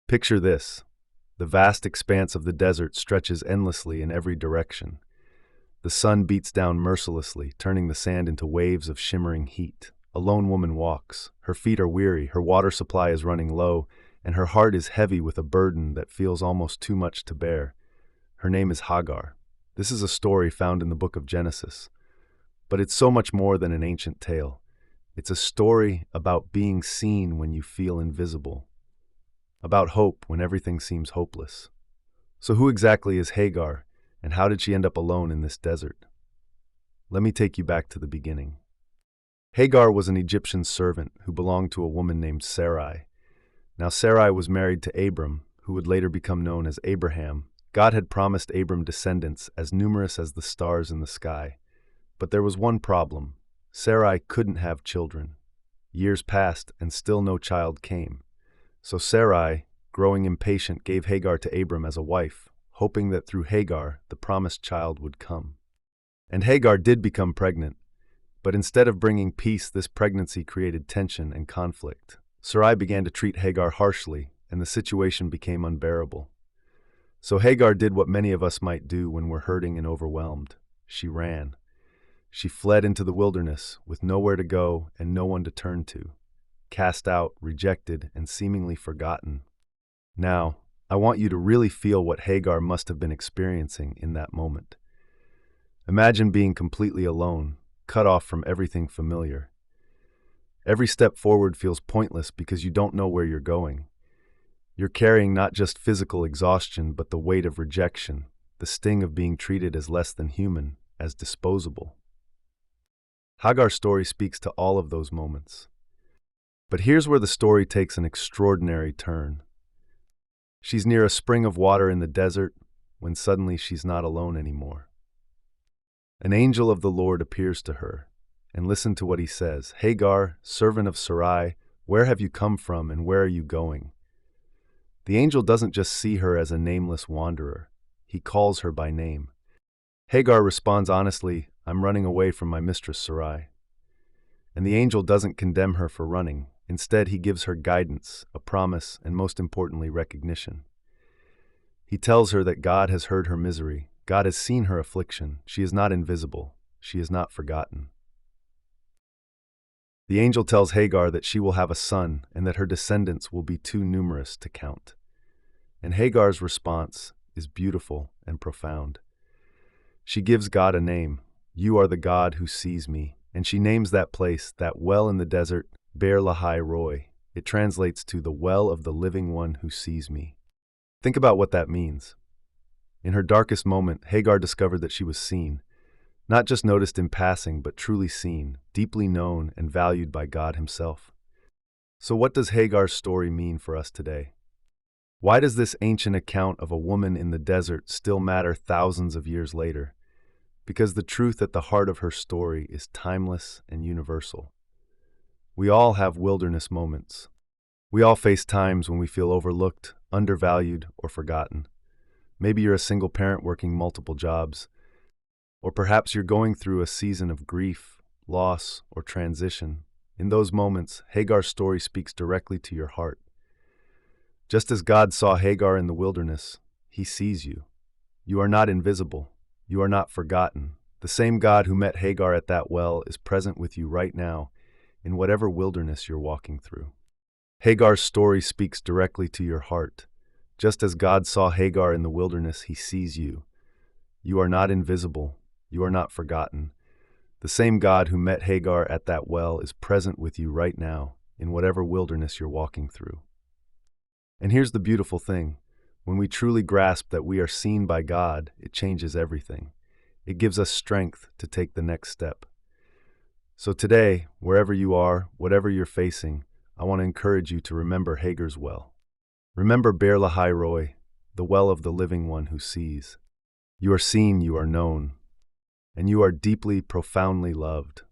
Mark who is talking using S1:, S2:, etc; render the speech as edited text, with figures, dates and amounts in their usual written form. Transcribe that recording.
S1: Picture this. The vast expanse of the desert stretches endlessly in every direction. The sun beats down mercilessly, turning the sand into waves of shimmering heat. A lone woman walks. Her feet are weary, her water supply is running low, and her heart is heavy with a burden that feels almost too much to bear. Her name is Hagar. This is a story found in the book of Genesis. But it's so much more than an ancient tale. It's a story about being seen when you feel invisible, about hope when everything seems hopeless. So who exactly is Hagar, and how did she end up alone in this desert? Let me take you back to the beginning. Hagar was an Egyptian servant who belonged to a woman named Sarai. Now Sarai was married to Abram, who would later become known as Abraham. God had promised Abram descendants as numerous as the stars in the sky. But there was one problem. Sarai couldn't have children. Years passed and still no child came. So Sarai, growing impatient, gave Hagar to Abram as a wife, hoping that through Hagar the promised child would come. And Hagar did become pregnant, but instead of bringing peace, this pregnancy created tension and conflict. Sarai began to treat Hagar harshly, and the situation became unbearable. So Hagar did what many of us might do when we're hurting and overwhelmed. She ran. She fled into the wilderness with nowhere to go and no one to turn to, cast out, rejected, and seemingly forgotten. Now, I want you to really feel what Hagar must have been experiencing in that moment. Imagine being completely alone, cut off from everything familiar. Every step forward feels pointless because you don't know where you're going. You're carrying not just physical exhaustion, but the weight of rejection, the sting of being treated as less than human, as disposable. Hagar's story speaks to all of those moments. But here's where the story takes an extraordinary turn. She's near a spring of water in the desert when suddenly she's not alone anymore. An angel of the Lord appears to her, and listen to what he says. "Hagar, servant of Sarai, where have you come from and where are you going?" The angel doesn't just see her as a nameless wanderer. He calls her by name. Hagar responds honestly, "I'm running away from my mistress Sarai." And the angel doesn't condemn her for running. Instead, he gives her guidance, a promise, and most importantly, recognition. He tells her that God has heard her misery. God has seen her affliction. She is not invisible. She is not forgotten. The angel tells Hagar that she will have a son and that her descendants will be too numerous to count. And Hagar's response is beautiful and profound. She gives God a name. "You are the God who sees me." And she names that place, that well in the desert, Beer Lahai Roi. It translates to the well of the living one who sees me. Think about what that means. In her darkest moment, Hagar discovered that she was seen. Not just noticed in passing, but truly seen, deeply known and valued by God himself. So what does Hagar's story mean for us today? Why does this ancient account of a woman in the desert still matter thousands of years later? Because the truth at the heart of her story is timeless and universal. We all have wilderness moments. We all face times when we feel overlooked, undervalued, or forgotten. Maybe you're a single parent working multiple jobs, or perhaps you're going through a season of grief, loss, or transition. In those moments, Hagar's story speaks directly to your heart. Just as God saw Hagar in the wilderness, he sees you. You are not invisible. You are not forgotten. The same God who met Hagar at that well is present with you right now, in whatever wilderness you're walking through. Hagar's story speaks directly to your heart. Just as God saw Hagar in the wilderness, he sees you. You are not invisible. You are not forgotten. The same God who met Hagar at that well is present with you right now, in whatever wilderness you're walking through. And here's the beautiful thing. When we truly grasp that we are seen by God, it changes everything. It gives us strength to take the next step. So today, wherever you are, whatever you're facing, I want to encourage you to remember Hagar's well. Remember Beer Lahai Roi, the well of the living one who sees. You are seen, you are known, and you are deeply, profoundly loved.